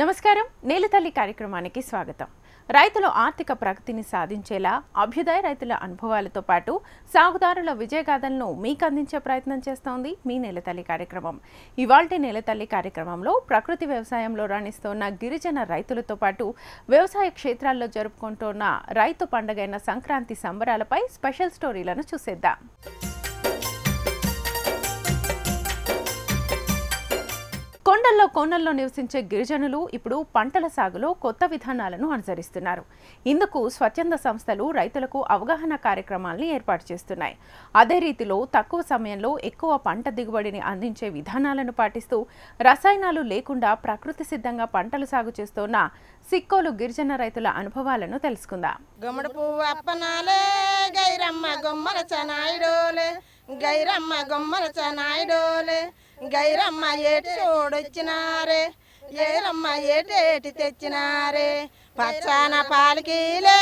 నమస్కారం నేలతల్లి కార్యక్రమానికి స్వాగతం. రైతుల ఆర్థిక ప్రగతిని సాధించేలా అభ్యుదయ రైతుల అనుభవాలతో పాటు సాగుదారుల విజయగాథలను మీకు అందించే ప్రయత్నం చేస్తోంది మీ నేలతల్లి కార్యక్రమం. ఇవాల్టి నేలతల్లి కార్యక్రమంలో ప్రకృతి వ్యవసాయంలో రాణిస్తున్న గిరిజన రైతులతో పాటు వ్యవసాయ క్షేత్రాల్లో జరుపుకుంటున్న రైతు పండుగైన సంక్రాంతి సంబరాలపై స్పెషల్ స్టోరీలను చూసేద్దాం. కోనల్లో నివసించే గిరిజనులు ఇప్పుడు పంటల సాగులో కొత్త విధానాలను అనుసరిస్తున్నారు. ఇందుకు స్వచ్ఛంద సంస్థలు రైతులకు అవగాహన కార్యక్రమాలను ఏర్పాటు చేస్తున్నాయి. అదే రీతిలో తక్కువ సమయంలో ఎక్కువ పంట దిగుబడిని అందించే విధానాలను పాటిస్తూ రసాయనాలు లేకుండా ప్రకృతి సిద్ధంగా పంటలు సాగు చేస్తున్న సిక్కోలు గిరిజన రైతుల అనుభవాలను తెలుసుకుందాం. గైరమ్మ ఏటి చూడొచ్చినారే, ఏరమ్మ ఏటేటి తెచ్చినారే, పచ్చాన పాలకీలే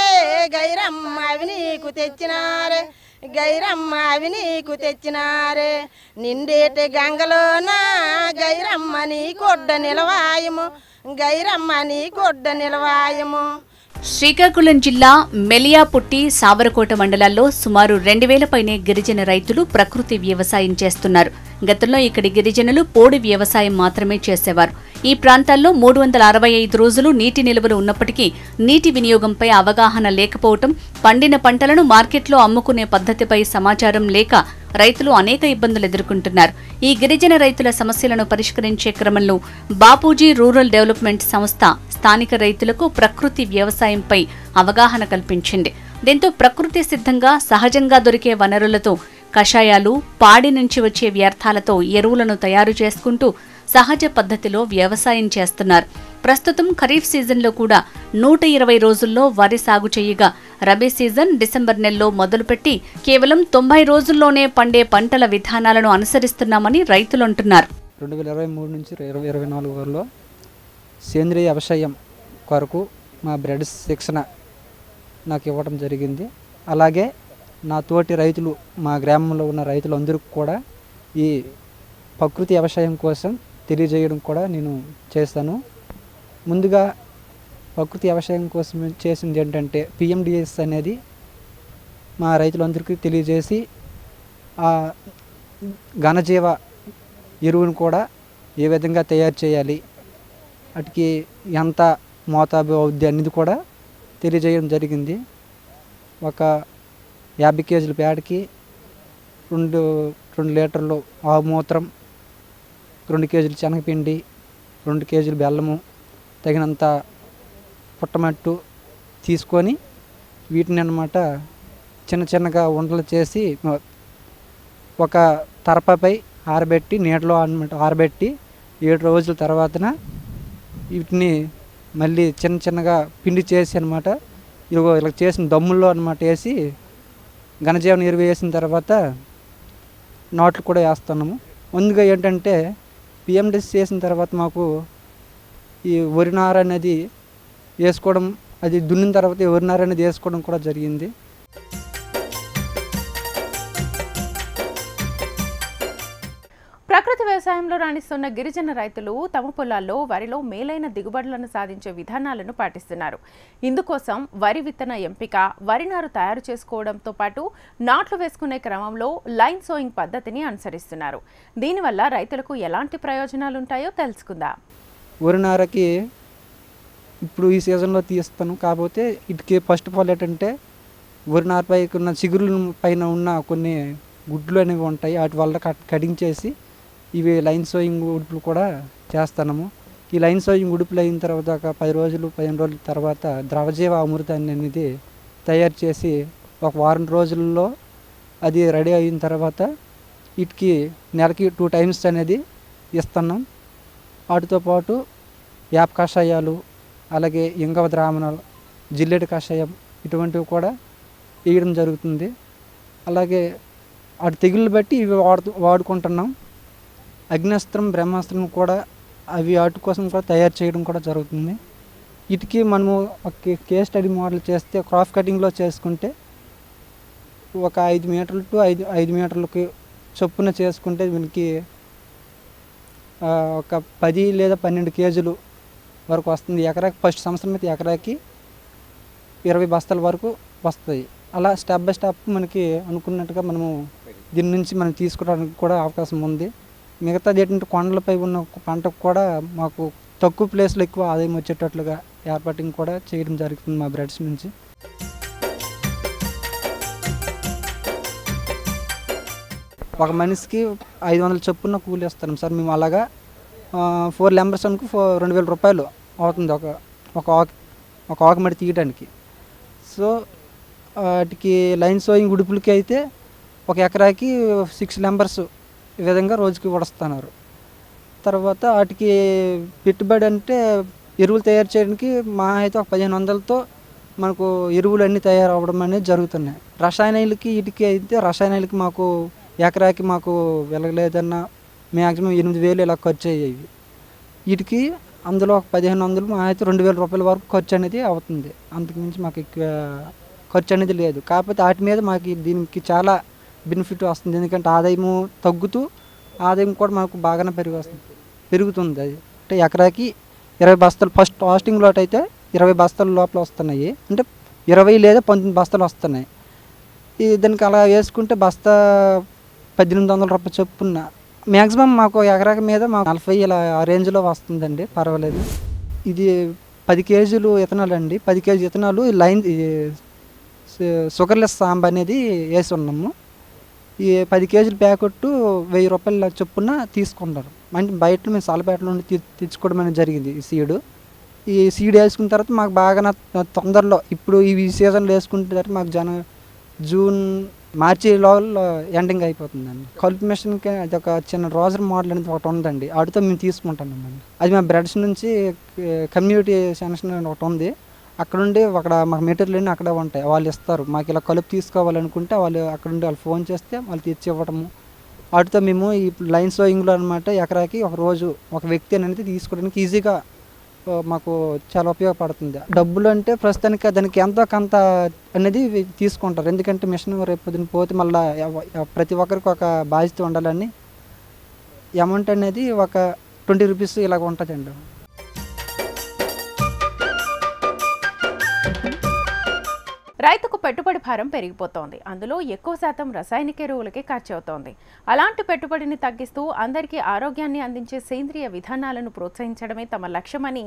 గైరమ్మ అవి నీకు తెచ్చినారే, గైరమ్మ అవి నీకు తెచ్చినారే, నిండేటి గంగలోన గైరమ్మ నీ కొడ్డ నిలవాయము, గైరమ్మ నీ కొడ్డ నిలవాయము. శ్రీకాకుళం జిల్లా మెలియాపుట్టి సావరకోట మండలాల్లో సుమారు 2000 పైనే గిరిజన రైతులు ప్రకృతి వ్యవసాయం చేస్తున్నారు. గతంలో ఇక్కడి గిరిజనులు పోడి వ్యవసాయం మాత్రమే చేసేవారు. ఈ ప్రాంతాల్లో 365 రోజులు నీటి నిల్వలు ఉన్నప్పటికీ నీటి వినియోగంపై అవగాహన లేకపోవటం, పండిన పంటలను మార్కెట్లో అమ్ముకునే పద్ధతిపై సమాచారం లేక రైతులు అనేక ఇబ్బందులు ఎదుర్కొంటున్నారు. ఈ గిరిజన రైతుల సమస్యలను పరిష్కరించే క్రమంలో బాపూజీ రూరల్ డెవలప్మెంట్ సంస్థ స్థానిక రైతులకు ప్రకృతి వ్యవసాయంపై అవగాహన కల్పించింది. దీంతో ప్రకృతి సిద్ధంగా సహజంగా దొరికే వనరులతో కషాయాలు, పాడి నుంచి వచ్చే వ్యర్థాలతో ఎరువులను తయారు చేసుకుంటూ సహజ పద్ధతిలో వ్యవసాయం చేస్తున్నారు. ప్రస్తుతం ఖరీఫ్ సీజన్లో కూడా 120 రోజుల్లో వరి సాగు చేయగా రబీ సీజన్ డిసెంబర్ నెలలో మొదలుపెట్టి కేవలం 90 రోజుల్లోనే పండే పంటల విధానాలను అనుసరిస్తున్నామని రైతులు అంటున్నారు. 2023 నుంచి 2024 వరలో సేంద్రియ వ్యవసాయం కొరకు మా బ్రెడ్ శిక్షణ నాకు ఇవ్వడం జరిగింది. అలాగే నా తోటి రైతులు, మా గ్రామంలో ఉన్న రైతులందరికీ కూడా ఈ ప్రకృతి వ్యవసాయం కోసం తెలియజేయడం కూడా నేను చేస్తాను. ముందుగా ప్రకృతి వ్యవసాయం కోసం చేసింది ఏంటంటే PMDS అనేది మా రైతులందరికీ తెలియజేసి ఆ ఘనజీవ ఎరువును కూడా ఏ విధంగా తయారు చేయాలి, వాటికి ఎంత మోతాదు అవుద్ది అనేది కూడా తెలియజేయడం జరిగింది. ఒక 50 కేజీల పేడకి 2 లీటర్లు ఆవు మూత్రం, 2 కేజీలు శనగపిండి, 2 కేజీలు బెల్లము, తగినంత పుట్టమట్టు తీసుకొని వీటిని అన్నమాట చిన్నగా ఉండలు చేసి ఒక తరపపై ఆరబెట్టి నీటిలో ఆరబెట్టి 7 రోజుల తర్వాతన వీటిని మళ్ళీ చిన్నగా పిండి చేసి అనమాట ఇలా చేసిన దమ్ముల్లో అనమాట వేసి ఘనజీవన ఎరువు వేసిన తర్వాత నాట్లు కూడా వేస్తున్నాము. ముందుగా ఏంటంటే PMDS చేసిన తర్వాత మాకు ఈ వరి నార అనేది వేసుకోవడం, అది దున్నిన తర్వాత వరి నార అనేది వేసుకోవడం కూడా జరిగింది. ప్రకృతి వ్యవసాయంలో రాణిస్తున్న గిరిజన రైతులు తమ పొలాల్లో వరిలో మేలైన దిగుబడులను సాధించే విధానాలను పాటిస్తున్నారు. ఇందుకోసం వరి విత్తన ఎంపిక, వరి నారు తయారు చేసుకోవడంతో పాటు నాట్లు వేసుకునే క్రమంలో లైన్ సోయింగ్ పద్ధతిని అనుసరిస్తున్నారు. దీనివల్ల రైతులకు ఎలాంటి ప్రయోజనాలు ఉంటాయో తెలుసుకుందాం. వరి నారకి ఇప్పుడు ఈ సీజన్లో తీస్తాను, కాకపోతే ఇటుకి ఫస్ట్ ఆఫ్ ఆల్ ఏంటంటే వరి నారపై ఉన్న చిగురుల పైన ఉన్న కొన్ని గుడ్లు అనేవి ఉంటాయి, వాటి వల్ల కటింగ్ చేసి ఇవి లైన్ సోయింగ్ ఉడుపులు కూడా చేస్తున్నాము. ఈ లైన్ సోయింగ్ ఉడుపులు అయిన తర్వాత ఒక 10 రోజులు 15 రోజుల తర్వాత ద్రవజీవ అమృతాన్ని అనేది తయారు చేసి ఒక వారం రోజుల్లో అది రెడీ అయిన తర్వాత వీటికి నెలకి 2 టైమ్స్ అనేది ఇస్తున్నాం. వాటితో పాటు యాప్ కషాయాలు, అలాగే ఇంగవ ద్రావణాలు, జిల్లెడు కషాయం ఇటువంటివి కూడా వేయడం జరుగుతుంది. అలాగే వాటి తెగుళ్ళు బట్టి ఇవి వాడుకుంటున్నాం. అగ్నిస్త్రం, బ్రహ్మాస్త్రం కూడా అవి వాటి కోసం కూడా తయారు చేయడం కూడా జరుగుతుంది. వీటికి మనము ఒక కేస్ స్టడీ మోడల్ చేస్తే క్రాప్ కటింగ్లో చేసుకుంటే ఒక 5 మీటర్లు టు 5 మీటర్లకి చొప్పున చేసుకుంటే దీనికి ఒక 10 లేదా 12 కేజీలు వరకు వస్తుంది. ఎకరాకి ఫస్ట్ సంవత్సరం అయితే ఎకరాకి 20 బస్తాల వరకు వస్తాయి. అలా స్టెప్ బై స్టెప్ మనకి అనుకున్నట్టుగా మనము దీని నుంచి మనం తీసుకోవడానికి కూడా అవకాశం ఉంది. మిగతాది ఏంటంటే కొండలపై ఉన్న పంటకు కూడా మాకు తక్కువ ప్లేస్లో ఎక్కువ ఆదాయం వచ్చేటట్లుగా ఏర్పాటింగ్ కూడా చేయడం జరుగుతుంది మా బ్రెడ్స్ నుంచి. ఒక మనిషికి 500 చొప్పున కూలి ఇస్తాం సార్ మేము. అలాగా 4 మెంబర్స్ అనుకు 2000 రూపాయలు అవుతుంది ఒక ఆకు మడి తీయడానికి. సో వాటికి లైన్ సోయింగ్ ఉడుపులకి అయితే ఒక ఎకరాకి 6 మెంబర్స్ ఈ విధంగా రోజుకి వడుస్తున్నారు. తర్వాత వాటికి పెట్టుబడి అంటే ఎరువులు తయారు చేయడానికి మా అయితే ఒక 1500తో మనకు ఎరువులు అన్నీ తయారవ్వడం అనేది జరుగుతున్నాయి. రసాయనాలకి వీటికి అయితే రసాయనాలకి మాకు ఎకరాకి మాకు వెళ్ళలేదన్నా మ్యాక్సిమం 8000 ఇలా ఖర్చు అయ్యేవి. వీటికి అందులో ఒక 1500 మా అయితే 2000 రూపాయల వరకు ఖర్చు అనేది అవుతుంది. అంతకుమించి మాకు ఎక్కువ ఖర్చు అనేది లేదు. కాకపోతే వాటి మీద మాకు దీనికి చాలా బెనిఫిట్ వస్తుంది. ఎందుకంటే ఆదాయము తగ్గుతూ ఆదాయం కూడా మాకు బాగానే పెరుగుతుంది. అది అంటే ఎకరాకి 20 బస్తాలు ఫస్ట్ హాస్టింగ్ లోట్ అయితే 20 బస్తాల లోపల వస్తున్నాయి. అంటే 20 లేదా 19 బస్తాలు వస్తున్నాయి. దానికి అలా వేసుకుంటే బస్తా 1800 రూపాయలు చొప్పున మ్యాక్సిమం మాకు ఎకరాకి మీద మాకు 40 ఇలా ఆ రేంజ్లో వస్తుందండి. పర్వాలేదు. ఇది 10 కేజీలు ఇథనాల్ అండి. 10 కేజీ ఇథనాలు లైన్ షుగర్లెస్ సాంబ అనేది వేసి ఉన్నాము. ఈ 10 కేజీల ప్యాకెట్టు 1000 రూపాయల చొప్పున తీసుకుంటారు. అంటే బయట మేము సాలపేటలో నుండి తెచ్చుకోవడం అనేది జరిగింది. ఈ సీడ్ వేసుకున్న తర్వాత మాకు బాగా తొందరలో ఇప్పుడు ఈ సీజన్లో వేసుకుంటే మాకు జూన్ మార్చిలో ఎండింగ్ అయిపోతుందండి. కలుపు మిషన్కి అది ఒక చిన్న రోజర్ మోడల్ అనేది ఒకటి ఉందండి. వాటితో మేము తీసుకుంటామండి. అది మా బ్రెడ్స్ నుంచి కమ్యూనిటీ సెన్షన్ ఒకటి ఉంది. అక్కడ ఉండి మాకు మెటీరియల్ అన్నీ అక్కడే ఉంటాయి. వాళ్ళు ఇస్తారు. మాకు ఇలా కలుపు తీసుకోవాలనుకుంటే వాళ్ళు అక్కడ ఉండి వాళ్ళు ఫోన్ చేస్తే వాళ్ళు తెచ్చి ఇవ్వటము. వాటితో మేము ఈ లైన్ సోయింగ్లో అనమాట ఎకరాకి ఒక రోజు ఒక వ్యక్తి అనేది తీసుకోవడానికి ఈజీగా మాకు చాలా ఉపయోగపడుతుంది. డబ్బులు అంటే ప్రస్తుతానికి దానికి ఎంతో కొంత అనేది తీసుకుంటారు. ఎందుకంటే మిషన్ రేపు పొద్దున పోతే మళ్ళీ ప్రతి ఒక్కరికి ఒక బాధ్యత ఉండాలని అమౌంట్ అనేది ఒక 20 రూపీస్ ఇలాగ ఉంటుందండి. రైతుకు పెట్టుబడి భారం పెరిగిపోతోంది. అందులో ఎక్కువ శాతం రసాయనిక ఎరువులకే ఖర్చు అవుతోంది. అలాంటి పెట్టుబడిని తగ్గిస్తూ అందరికీ ఆరోగ్యాన్ని అందించే సేంద్రియ విధానాలను ప్రోత్సహించడమే తమ లక్ష్యమని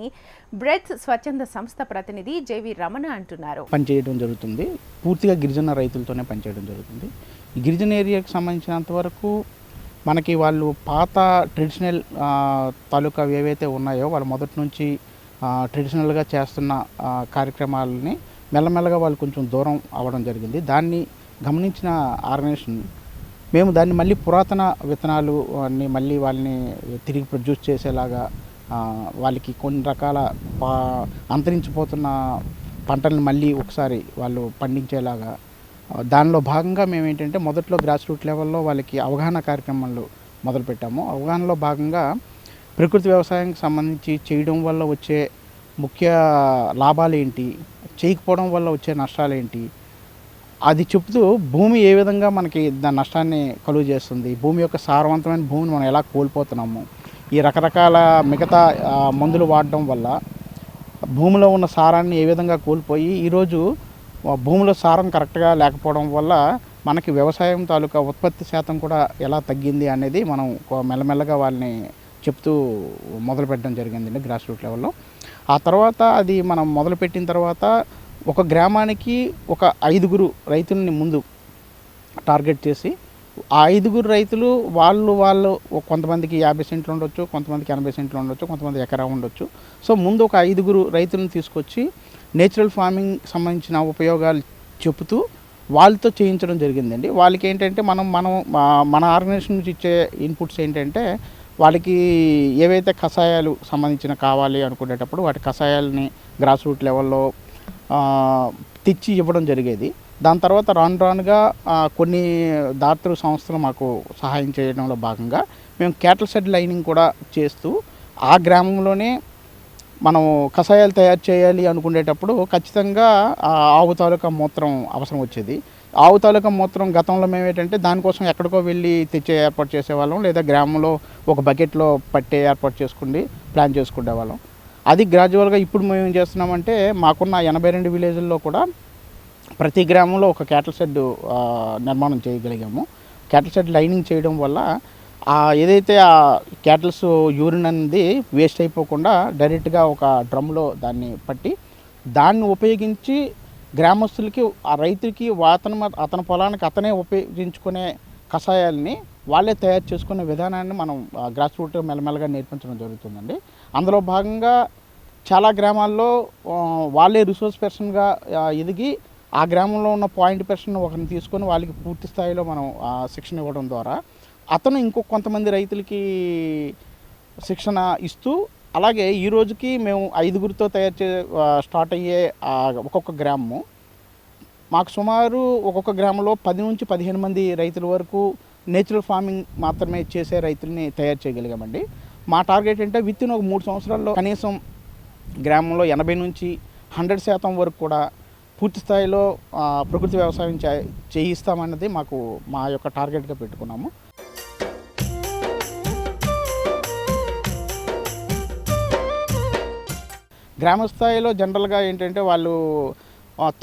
బ్రెడ్స్ స్వచ్ఛంద సంస్థ ప్రతినిధి జేవి రమణ అంటున్నారు. పనిచేయడం జరుగుతుంది. పూర్తిగా గిరిజన రైతులతోనే పనిచేయడం జరుగుతుంది. ఈ గిరిజన ఏరియాకి సంబంధించినంత వరకు మనకి వాళ్ళు పాత ట్రెడిషనల్ తాలూకా ఏవైతే ఉన్నాయో వాళ్ళు మొదటి నుంచి ట్రెడిషనల్గా చేస్తున్న కార్యక్రమాలని మెల్లమెల్లగా వాళ్ళు కొంచెం దూరం అవ్వడం జరిగింది. దాన్ని గమనించిన ఆర్గనైజేషన్ మేము దాన్ని మళ్ళీ పురాతన విత్తనాలు అన్ని మళ్ళీ వాళ్ళని తిరిగి ప్రొడ్యూస్ చేసేలాగా వాళ్ళకి కొన్ని రకాల అంతరించిపోతున్న పంటలను మళ్ళీ ఒకసారి వాళ్ళు పండించేలాగా దానిలో భాగంగా మేము ఏంటంటే మొదట్లో గ్రాస్ రూట్ లెవెల్లో వాళ్ళకి అవగాహన కార్యక్రమాలు మొదలుపెట్టాము. అవగాహనలో భాగంగా ప్రకృతి వ్యవసాయానికి సంబంధించి చేయడం వల్ల వచ్చే ముఖ్య లాభాలు ఏంటి, చేయకపోవడం వల్ల వచ్చే నష్టాలు ఏంటి, అది చెప్తూ భూమి ఏ విధంగా మనకి దాని నష్టాన్ని కలుగు చేస్తుంది, భూమి యొక్క సారవంతమైన భూమిని మనం ఎలా కోల్పోతున్నాము, ఈ రకరకాల మిగతా మందులు వాడడం వల్ల భూమిలో ఉన్న సారాన్ని ఏ విధంగా కోల్పోయి ఈరోజు భూమిలో సారం కరెక్ట్గా లేకపోవడం వల్ల మనకి వ్యవసాయం తాలూకా ఉత్పత్తి శాతం కూడా ఎలా తగ్గింది అనేది మనం మెల్లమెల్లగా వాళ్ళని చెప్తూ మొదలుపెట్టడం జరిగిందండి గ్రాస్ రూట్ లెవెల్లో. ఆ తర్వాత అది మనం మొదలుపెట్టిన తర్వాత ఒక గ్రామానికి ఒక 5 రైతుల్ని ముందు టార్గెట్ చేసి ఆ 5 రైతులు వాళ్ళు కొంతమందికి 50 సెంట్లు ఉండొచ్చు, కొంతమందికి 80 సెంట్లు ఉండొచ్చు, కొంతమంది ఎకరా ఉండొచ్చు. సో ముందు ఒక 5 రైతులను తీసుకొచ్చి నేచురల్ ఫార్మింగ్ సంబంధించిన ఉపయోగాలు చెబుతూ వాళ్ళతో చేయించడం జరిగిందండి. వాళ్ళకి ఏంటంటే మన ఆర్గనైజేషన్ నుంచి ఇచ్చే ఇన్పుట్స్ ఏంటంటే వాళ్ళకి ఏవైతే కషాయాలు సంబంధించిన కావాలి అనుకునేటప్పుడు వాటి కషాయాలని గ్రాస్ రూట్ లెవెల్లో తెచ్చి ఇవ్వడం జరిగేది. దాని తర్వాత రానుగా కొన్ని దాతృ సంస్థలు మాకు సహాయం చేయడంలో భాగంగా మేము క్యాటిల్ షెడ్ లైనింగ్ కూడా చేస్తూ ఆ గ్రామంలోనే మనం కషాయాలు తయారు చేయాలి అనుకునేటప్పుడు ఖచ్చితంగా ఆవు తాలూకా మూత్రం అవసరం వచ్చేది. ఆవు తాలూకా మూత్రం గతంలో మేము ఏంటంటే దానికోసం ఎక్కడికో వెళ్ళి తెచ్చే ఏర్పాటు చేసేవాళ్ళం, లేదా గ్రామంలో ఒక బకెట్లో పట్టే ఏర్పాటు చేసుకుని ప్లాన్ చేసుకునేవాళ్ళం. అది గ్రాడ్యువల్గా ఇప్పుడు మేము ఏం చేస్తున్నామంటే మాకున్న 82 విలేజ్ల్లో కూడా ప్రతి గ్రామంలో ఒక క్యాటిల్ షెడ్ నిర్మాణం చేయగలిగాము. క్యాటిల్ షెడ్ లైనింగ్ చేయడం వల్ల ఏదైతే ఆ క్యాటిల్స్ యూరిన్ అనేది వేస్ట్ అయిపోకుండా డైరెక్ట్గా ఒక డ్రమ్లో దాన్ని పట్టి దాన్ని ఉపయోగించి గ్రామస్తులకి ఆ రైతుకి అతని పొలానికి అతనే ఉపయోగించుకునే కషాయాలని వాళ్ళే తయారు చేసుకునే విధానాన్ని మనం గ్రాస్ రూట్ మెల్లమెల్లగా నేర్పించడం జరుగుతుందండి. అందులో భాగంగా చాలా గ్రామాల్లో వాళ్ళే రిసోర్స్ పర్సన్గా ఎదిగి ఆ గ్రామంలో ఉన్న పాయింట్ పర్సన్ ఒకరిని తీసుకొని వాళ్ళకి పూర్తి స్థాయిలో మనం శిక్షణ ఇవ్వడం ద్వారా అతను కొంతమంది రైతులకి శిక్షణ ఇస్తూ, అలాగే ఈ రోజుకి మేము 5గురితో స్టార్ట్ అయ్యే ఒక్కొక్క గ్రామము మాకు సుమారు ఒక్కొక్క గ్రామంలో 10 నుంచి 15 మంది రైతుల వరకు నేచురల్ ఫార్మింగ్ మాత్రమే చేసే రైతుల్ని తయారు చేయగలిగామండి. మా టార్గెట్ అంటే వితిన్ ఒక 3 సంవత్సరాల్లో కనీసం గ్రామంలో 80 నుంచి 100% వరకు కూడా పూర్తి స్థాయిలో ప్రకృతి వ్యవసాయం చేయిస్తామన్నది మా యొక్క టార్గెట్గా పెట్టుకున్నాము. గ్రామ స్థాయిలో జనరల్గా ఏంటంటే వాళ్ళు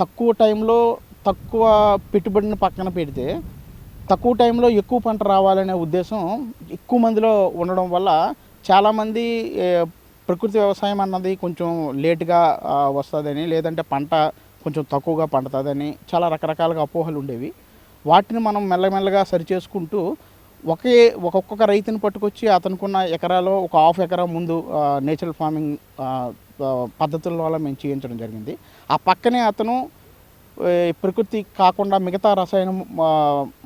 తక్కువ టైంలో తక్కువ పెట్టుబడిని పక్కన పెడితే తక్కువ టైంలో ఎక్కువ పంట రావాలనే ఉద్దేశం ఎక్కువ మందిలో ఉండడం వల్ల చాలామంది ప్రకృతి వ్యవసాయం అన్నది కొంచెం లేటుగా వస్తుందని, లేదంటే పంట కొంచెం తక్కువగా పండుతుందని చాలా రకరకాలుగా అపోహలు ఉండేవి. వాటిని మనం మెల్లమెల్లగా సరిచేసుకుంటూ ఒక్కొక్క రైతుని పట్టుకొచ్చి అతనుకున్న ఎకరాలో ఒక 1/2 ఎకరా ముందు నేచురల్ ఫార్మింగ్ పద్ధతుల వల్ల మేము చేయించడం జరిగింది. ఆ పక్కనే అతను ప్రకృతి కాకుండా మిగతా రసాయన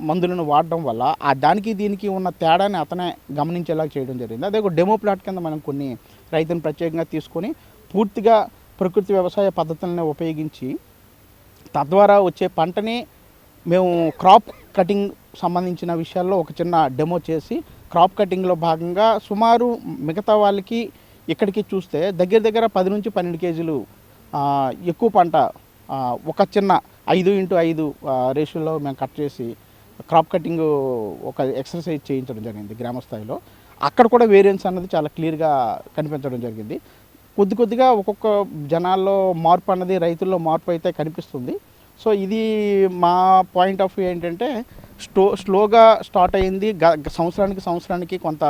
మందులను వాడడం వల్ల దానికి దీనికి ఉన్న తేడాని అతనే గమనించేలా చేయడం జరిగింది. అదే ఒక డెమో ప్లాట్ కింద మనం కొన్ని రైతులను ప్రత్యేకంగా తీసుకొని పూర్తిగా ప్రకృతి వ్యవసాయ పద్ధతులను ఉపయోగించి తద్వారా వచ్చే పంటని మేము క్రాప్ కటింగ్ సంబంధించిన విషయాల్లో ఒక చిన్న డెమో చేసి, క్రాప్ కటింగ్లో భాగంగా సుమారు మిగతా వాళ్ళకి ఇక్కడికి చూస్తే దగ్గర 10 నుంచి 12 కేజీలు ఎక్కువ పంట ఒక చిన్న 5x5 రేషియోలో మేము కట్ చేసి క్రాప్ కటింగ్ ఒక ఎక్సర్సైజ్ చేయించడం జరిగింది గ్రామ స్థాయిలో. అక్కడ కూడా వేరియన్స్ అన్నది చాలా క్లియర్గా కనిపించడం జరిగింది. కొద్దిగా ఒక్కొక్క జనాల్లో మార్పు అన్నది, రైతుల్లో మార్పు అయితే కనిపిస్తుంది. సో ఇది మా పాయింట్ ఆఫ్ వ్యూ ఏంటంటే స్లోగా స్టార్ట్ అయింది. సంవత్సరానికి కొంత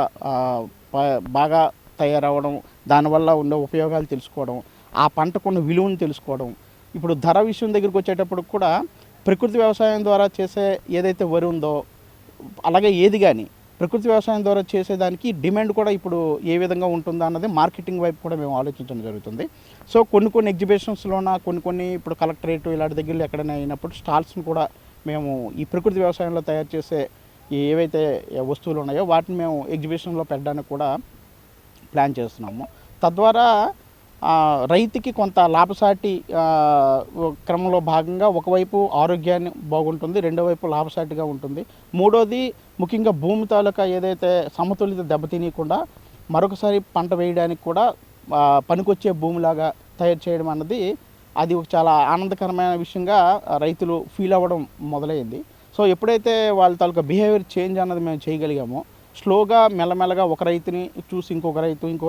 బాగా తయారవడం, దానివల్ల ఉండే ఉపయోగాలు తెలుసుకోవడం, ఆ పంటకున్న విలువను తెలుసుకోవడం. ఇప్పుడు ధర విషయం దగ్గరికి వచ్చేటప్పుడు కూడా ప్రకృతి వ్యవసాయం ద్వారా చేసే ఏదైతే వరి ఉందో, అలాగే ఏది కానీ ప్రకృతి వ్యవసాయం ద్వారా చేసేదానికి డిమాండ్ కూడా ఇప్పుడు ఏ విధంగా ఉంటుందో అన్నది మార్కెటింగ్ వైపు కూడా మేము ఆలోచించడం జరుగుతుంది. సో కొన్ని ఎగ్జిబిషన్స్లోన కొన్ని ఇప్పుడు కలెక్టరేట్ ఇలాంటి దగ్గరలో ఎక్కడైనా అయినప్పుడు స్టాల్స్ని కూడా మేము ఈ ప్రకృతి వ్యవసాయంలో తయారు చేసే ఏవైతే వస్తువులు ఉన్నాయో వాటిని మేము ఎగ్జిబిషన్లో పెట్టడానికి కూడా ప్లాన్ చేస్తున్నాము. తద్వారా రైతుకి కొంత లాభసాటి క్రమంలో భాగంగా ఒకవైపు ఆరోగ్యాన్ని బాగుంటుంది, రెండో వైపు లాభసాటిగా ఉంటుంది. మూడోది ముఖ్యంగా భూమి తాలూకా ఏదైతే సమతుల్యత దెబ్బతినకుండా మరొకసారి పంట వేయడానికి కూడా పనికొచ్చే భూమిలాగా తయారు చేయడం అన్నది అది ఒక చాలా ఆనందకరమైన విషయంగా రైతులు ఫీల్ అవ్వడం మొదలైంది. సో ఎప్పుడైతే వాళ్ళ తాలూకా బిహేవియర్ చేంజ్ అన్నది మేము చేయగలిగామో, స్లోగా మెల్లమెల్లగా ఒక రైతుని చూసి ఇంకో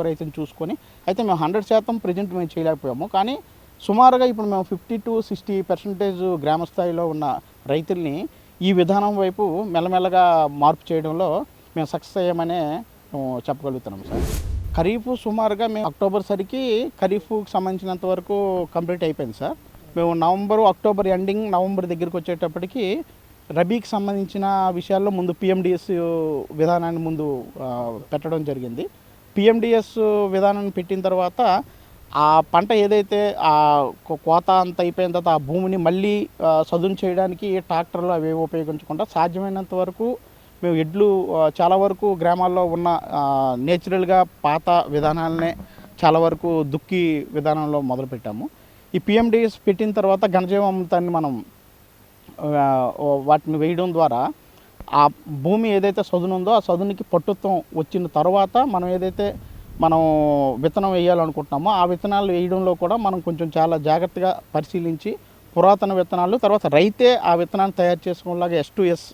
రైతుని చూసుకొని, అయితే మేము 100% ప్రజెంట్ మేము చేయలేకపోయాము. కానీ సుమారుగా ఇప్పుడు మేము 50 to 60% గ్రామ స్థాయిలో ఉన్న రైతుల్ని ఈ విధానం వైపు మెల్లమెల్లగా మార్పు చేయడంలో మేము సక్సెస్ అయ్యామనే చెప్పగలుగుతున్నాం సార్. ఖరీఫ్ సుమారుగా మేము అక్టోబర్ సరికి ఖరీఫ్కి సంబంధించినంత వరకు కంప్లీట్ అయిపోయింది సార్. మేము అక్టోబర్ ఎండింగ్ నవంబర్ దగ్గరికి వచ్చేటప్పటికి రబీకి సంబంధించిన విషయాల్లో ముందు పిఎండిఎస్ విధానాన్ని ముందు పెట్టడం జరిగింది. పిఎండిఎస్ విధానాన్ని పెట్టిన తర్వాత ఆ పంట ఏదైతే ఆ కోత అంత అయిపోయిన తర్వాత ఆ భూమిని మళ్ళీ సదును చేయడానికి ట్రాక్టర్లు అవి ఉపయోగించకుండా సాధ్యమైనంత వరకు మేము ఎడ్లు చాలా వరకు గ్రామాల్లో ఉన్న నేచురల్గా పాత విధానాలనే చాలా వరకు దుక్కి విధానంలో మొదలుపెట్టాము. ఈ పిఎండిఎస్ పెట్టిన తర్వాత ఘనజీవామృతాన్ని మనం వాటిని వేయడం ద్వారా ఆ భూమి ఏదైతే సదును ఉందో ఆ సదునికి పట్టుత్వం వచ్చిన తర్వాత మనం విత్తనం వేయాలనుకుంటున్నామో ఆ విత్తనాలు వేయడంలో కూడా మనం కొంచెం చాలా జాగ్రత్తగా పరిశీలించి పురాతన విత్తనాలు, తర్వాత రైతే ఆ విత్తనాన్ని తయారు చేసుకునేలాగా S2S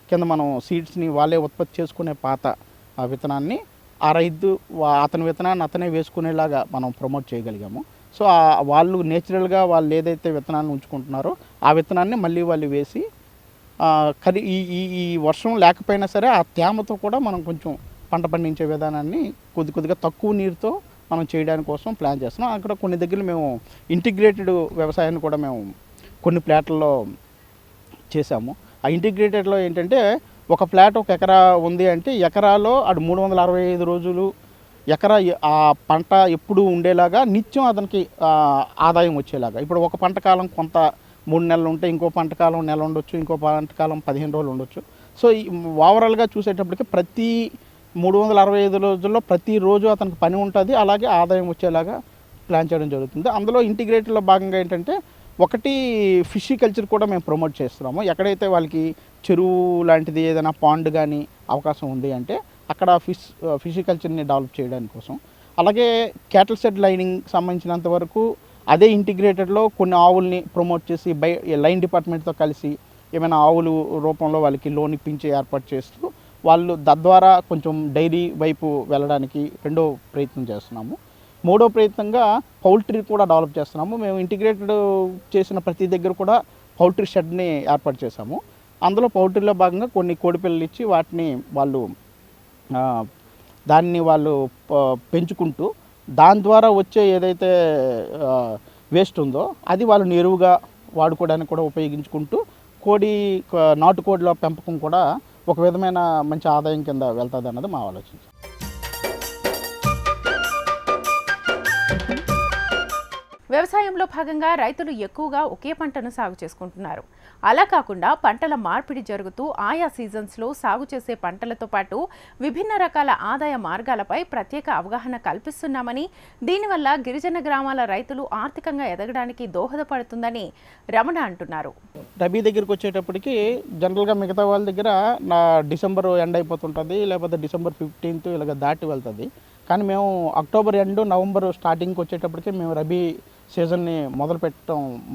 కింద మనం సీడ్స్ని వాళ్ళే ఉత్పత్తి చేసుకునే పాత ఆ విత్తనాన్ని ఆ రైతు అతని విత్తనాన్ని అతనే వేసుకునేలాగా మనం ప్రమోట్ చేయగలిగాము. సో వాళ్ళు నేచురల్గా వాళ్ళు ఏదైతే విత్తనాన్ని ఉంచుకుంటున్నారో ఆ విత్తనాన్ని మళ్ళీ వాళ్ళు వేసి ఈ వర్షం లేకపోయినా సరే ఆ తేమతో కూడా మనం కొంచెం పంట పండించే విధానాన్ని కొద్దిగా తక్కువ నీరుతో మనం చేయడానికి కోసం ప్లాన్ చేస్తున్నాం. అక్కడ కొన్ని దగ్గర మేము ఇంటిగ్రేటెడ్ వ్యవసాయాన్ని కూడా మేము కొన్ని ప్లాట్లలో చేసాము. ఆ ఇంటిగ్రేటెడ్లో ఏంటంటే ఒక ప్లాట్ 1 ఎకరా ఉంది అంటే ఎకరాలో అటు 365 రోజులు ఎకరా ఆ పంట ఎప్పుడు ఉండేలాగా నిత్యం అతనికి ఆదాయం వచ్చేలాగా. ఇప్పుడు ఒక పంట కాలం కొంత 3 నెలలు ఉంటే ఇంకో పంట కాలం నెల ఉండొచ్చు, ఇంకో పంట కాలం 15 రోజులు ఉండొచ్చు. సో ఓవరాల్గా చూసేటప్పటికి ప్రతి 365 రోజుల్లో ప్రతిరోజు అతనికి పని ఉంటుంది, అలాగే ఆదాయం వచ్చేలాగా ప్లాన్ చేయడం జరుగుతుంది. అందులో ఇంటిగ్రేటెడ్లో భాగంగా ఏంటంటే ఒకటి ఫిషికల్చర్ కూడా మేము ప్రమోట్ చేస్తున్నాము. ఎక్కడైతే వాళ్ళకి చెరువు లాంటిది ఏదైనా పాండ్ కానీ అవకాశం ఉంది అంటే అక్కడ ఫిషికల్చర్ని డెవలప్ చేయడానికి కోసం. అలాగే క్యాటిల్ షెడ్ లైనింగ్ సంబంధించినంత వరకు అదే ఇంటిగ్రేటెడ్లో కొన్ని ఆవుల్ని ప్రమోట్ చేసి లైన్ డిపార్ట్మెంట్తో కలిసి ఏమైనా ఆవులు రూపంలో వాళ్ళకి లోన్ ఇప్పించి ఏర్పాటు చేస్తూ వాళ్ళు తద్వారా కొంచెం డైరీ వైపు వెళ్ళడానికి రెండో ప్రయత్నం చేస్తున్నాము. మూడో ప్రయత్నంగా పౌల్ట్రీ కూడా డెవలప్ చేస్తున్నాము. మేము ఇంటిగ్రేటెడ్ చేసిన ప్రతి దగ్గర కూడా పౌల్ట్రీ షెడ్ని ఏర్పాటు చేశాము. అందులో పౌల్ట్రీలో భాగంగా కొన్ని కోడిపిల్లలు ఇచ్చి వాటిని వాళ్ళు పెంచుకుంటూ దాని ద్వారా వచ్చే ఏదైతే వేస్ట్ ఉందో అది వాళ్ళు ఎరువుగా వాడుకోవడానికి కూడా ఉపయోగించుకుంటూ నాటుకోడిల పెంపకం కూడా ఒక విధమైన మంచి ఆదాయం కింద వెళ్తుంది అన్నది మా ఆలోచన. వ్యవసాయంలో భాగంగా రైతులు ఎక్కువగా ఒకే పంటను సాగు చేసుకుంటున్నారు. అలా కాకుండా పంటల మార్పిడి జరుగుతూ ఆయా సీజన్స్లో సాగు చేసే పంటలతో పాటు విభిన్న రకాల ఆదాయ మార్గాలపై ప్రత్యేక అవగాహన కల్పిస్తున్నామని, దీనివల్ల గిరిజన గ్రామాల రైతులు ఆర్థికంగా ఎదగడానికి దోహదపడుతుందని రమణ అంటున్నారు. రబీ దగ్గరికి వచ్చేటప్పటికి జనరల్గా మిగతా వాళ్ళ దగ్గర డిసెంబర్ ఎండ్ అయిపోతుంటుంది, లేకపోతే డిసెంబర్ 15 ఇలాగ దాటి వెళ్తుంది. కానీ మేము అక్టోబర్ ఎండ్ నవంబర్ స్టార్టింగ్కి వచ్చేటప్పటికి మేము రబీ సీజన్ని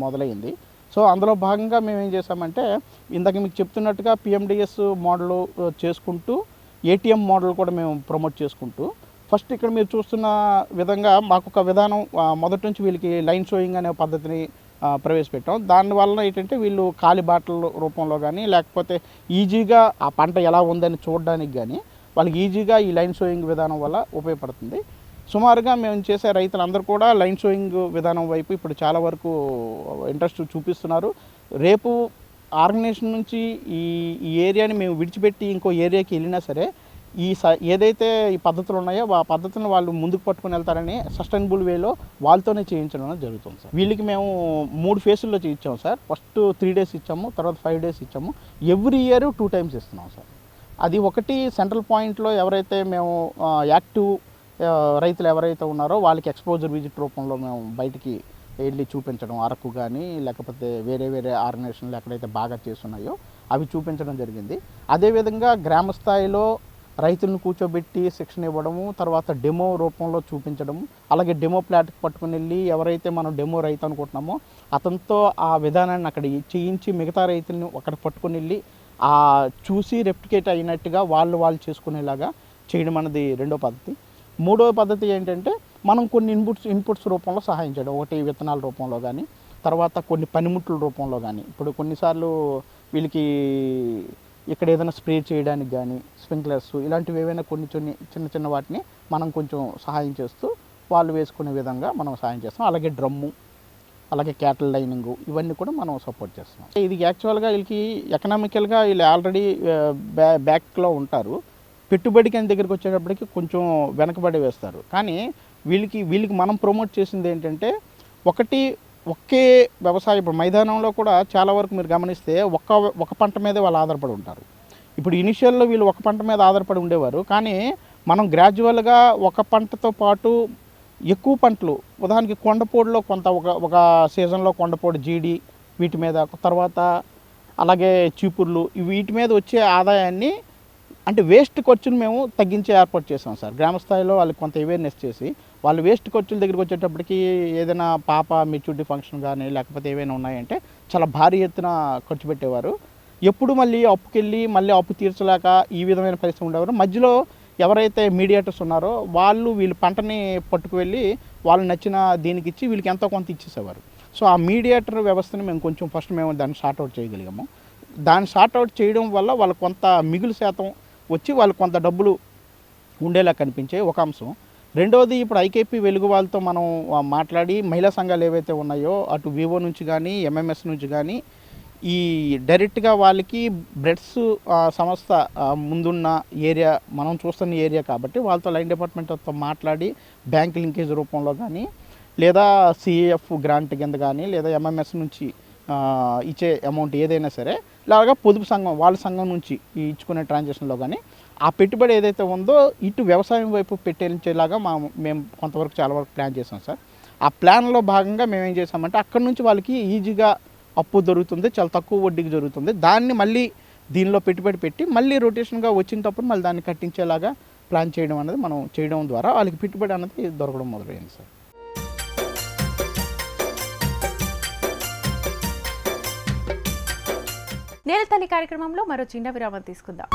మొదలైంది. సో అందులో భాగంగా మేము ఏం చేసామంటే ఇందాక మీకు చెప్తున్నట్టుగా పిఎండిఎస్ మోడల్ చేసుకుంటూ ఏటీఎం మోడల్ కూడా మేము ప్రమోట్ చేసుకుంటూ ఫస్ట్ ఇక్కడ మీరు చూస్తున్న విధంగా మాకు ఒక విధానం మొదటి నుంచి వీళ్ళకి లైన్ షోయింగ్ అనే పద్ధతిని ప్రవేశపెట్టాం. దానివల్ల ఏంటంటే వీళ్ళు ఖాళీ బాటల రూపంలో కానీ లేకపోతే ఈజీగా ఆ పంట ఎలా ఉందని చూడడానికి కానీ వాళ్ళకి ఈజీగా ఈ లైన్ షోయింగ్ విధానం వల్ల ఉపయోగపడుతుంది. సుమారుగా మేము చేసే రైతులందరూ కూడా లైన్ షోయింగ్ విధానం వైపు ఇప్పుడు చాలా వరకు ఇంట్రెస్ట్ చూపిస్తున్నారు. రేపు ఆర్గనైజేషన్ నుంచి ఈ ఏరియాని మేము విడిచిపెట్టి ఇంకో ఏరియాకి వెళ్ళినా సరే ఏదైతే ఈ పద్ధతులు ఉన్నాయో ఆ పద్ధతులను వాళ్ళు ముందుకు పట్టుకుని వెళ్తారని సస్టైనబుల్ వేలో వాళ్ళతోనే చేయించడం జరుగుతుంది సార్. వీళ్ళకి మేము 3 ఫేజుల్లో ఇచ్చాము సార్. ఫస్ట్ 3 days ఇచ్చాము, తర్వాత 5 days ఇచ్చాము. ఎవ్రీ ఇయర్ 2 times ఇస్తున్నాం సార్. అది ఒకటి సెంట్రల్ పాయింట్లో ఎవరైతే మేము యాక్టివ్ రైతులు ఎవరైతే ఉన్నారో వాళ్ళకి ఎక్స్పోజర్ విజిట్ రూపంలో మేము బయటికి వెళ్ళి చూపించడం, అరకు కానీ లేకపోతే వేరే ఆర్గనైజేషన్లు ఎక్కడైతే బాగా చేస్తున్నాయో అవి చూపించడం జరిగింది. అదేవిధంగా గ్రామ స్థాయిలో రైతులను కూర్చోబెట్టి శిక్షణ ఇవ్వడము, తర్వాత డెమో రూపంలో చూపించడము, అలాగే డెమో ప్లాట్కి పట్టుకుని వెళ్ళి ఎవరైతే మనం డెమో రైతు అనుకుంటున్నామో అతనితో ఆ విధానాన్ని అక్కడ చేయించి మిగతా రైతులను అక్కడ పట్టుకుని వెళ్ళి చూసి రెప్లికేట్ అయినట్టుగా వాళ్ళు చేసుకునేలాగా చేయడం అన్నది రెండో పద్ధతి. మూడో పద్ధతి ఏంటంటే మనం కొన్ని ఇన్పుట్స్ రూపంలో సహాయం చేయడం. ఒకటి విత్తనాల రూపంలో కానీ, తర్వాత కొన్ని పనిముట్ల రూపంలో కానీ. ఇప్పుడు కొన్నిసార్లు వీళ్ళకి ఇక్కడ ఏదైనా స్ప్రే చేయడానికి కానీ స్ప్రింక్లర్స్ ఇలాంటివి ఏవైనా కొన్ని చిన్న వాటిని మనం కొంచెం సహాయం చేస్తూ వాళ్ళు వేసుకునే విధంగా మనం సహాయం చేస్తాం. అలాగే డ్రమ్ము, అలాగే క్యాటిల్ లైనింగ్ ఇవన్నీ కూడా మనం సపోర్ట్ చేస్తున్నాం. ఇది యాక్చువల్గా వీళ్ళకి ఎకనామికల్గా వీళ్ళు ఆల్రెడీ బ్యాక్లో ఉంటారు. పెట్టుబడికి అని దగ్గరికి వచ్చేటప్పటికి కొంచెం వెనకబడి వేస్తారు. కానీ వీళ్ళకి మనం ప్రమోట్ చేసింది ఏంటంటే ఒకే వ్యవసాయం. ఇప్పుడు మైదానంలో కూడా చాలా వరకు మీరు గమనిస్తే ఒక పంట మీదే వాళ్ళు ఆధారపడి ఉంటారు. ఇప్పుడు ఇనిషియల్లో వీళ్ళు ఒక పంట మీద ఆధారపడి ఉండేవారు. కానీ మనం గ్రాడ్యువల్గా ఒక పంటతో పాటు ఎక్కువ పంటలు, ఉదాహరణకి కొండపోడులో కొంత ఒక సీజన్లో కొండపోడు, జీడి వీటి మీద, తర్వాత అలాగే చీపుర్లు వీటి మీద వచ్చే ఆదాయాన్ని అంటే వేస్ట్ ఖర్చును మేము తగ్గించే ఏర్పాటు చేసాం సార్. గ్రామ స్థాయిలో వాళ్ళకి కొంత అవేర్నెస్ చేసి వాళ్ళు వేస్ట్ ఖర్చుల దగ్గరికి వచ్చేటప్పటికి ఏదైనా మెచ్యూరిటీ ఫంక్షన్ కానీ లేకపోతే ఏవైనా ఉన్నాయంటే చాలా భారీ ఎత్తున ఖర్చు పెట్టేవారు. ఎప్పుడు మళ్ళీ అప్పుకెళ్ళి మళ్ళీ అప్పు తీర్చలేక ఈ విధమైన పరిస్థితి ఉండేవారు. మధ్యలో ఎవరైతే మీడియేటర్స్ ఉన్నారో వీళ్ళు పంటని పట్టుకు వెళ్ళి వాళ్ళు నచ్చిన దీనికి ఇచ్చి వీళ్ళకి ఎంతో కొంత ఇచ్చేసేవారు. సో ఆ మీడియేటర్ వ్యవస్థని మేము కొంచెం ఫస్ట్ మేము దాన్ని సార్ట్అవుట్ చేయగలిగాము. దాన్ని సార్ట్అవుట్ చేయడం వల్ల వాళ్ళకు కొంత మిగులు శాతం వచ్చి వాళ్ళకు కొంత డబ్బులు ఉండేలా కనిపించే ఒక అంశం. రెండోది, ఇప్పుడు ఐకేపీ వెలుగు వాళ్ళతో మనం మాట్లాడి మహిళా సంఘాలు ఏవైతే ఉన్నాయో అటు వివో నుంచి కానీ ఎంఎంఎస్ నుంచి కానీ ఈ డైరెక్ట్గా వాళ్ళకి బ్రెడ్స్ సంస్థ ముందున్న ఏరియా మనం చూస్తున్న ఏరియా కాబట్టి వాళ్ళతో లైన్ డిపార్ట్మెంట్తో మాట్లాడి బ్యాంక్ లింకేజ్ రూపంలో కానీ లేదా సిఏఎఫ్ గ్రాంట్ కింద కానీ లేదా ఎంఎంఎస్ నుంచి ఇచ్చే అమౌంట్ ఏదైనా సరే ఇలాగా పొదుపు సంఘం వాళ్ళ సంఘం నుంచి ఇచ్చుకునే ట్రాన్సాక్షన్లో కానీ ఆ పెట్టుబడి ఏదైతే ఉందో ఇటు వ్యవసాయం వైపు పెట్టేలాగా మేము కొంతవరకు చాలా వరకు ప్లాన్ చేసాం సార్. ఆ ప్లాన్లో భాగంగా మేము ఏం చేసామంటే అక్కడ నుంచి వాళ్ళకి ఈజీగా అప్పు దొరుకుతుంది, చాలా తక్కువ వడ్డీకి జరుగుతుంది. దాన్ని మళ్ళీ దీనిలో పెట్టుబడి పెట్టి మళ్ళీ రొటేషన్గా వచ్చినప్పుడు మళ్ళీ దాన్ని కట్టించేలాగా ప్లాన్ చేయడం అనేది మనం చేయడం ద్వారా వాళ్ళకి పెట్టుబడి అనేది దొరకడం మొదలైంది సార్. నేలతల్లి కార్యక్రమంలో మరో చిన్న విరామం తీసుకుందాం.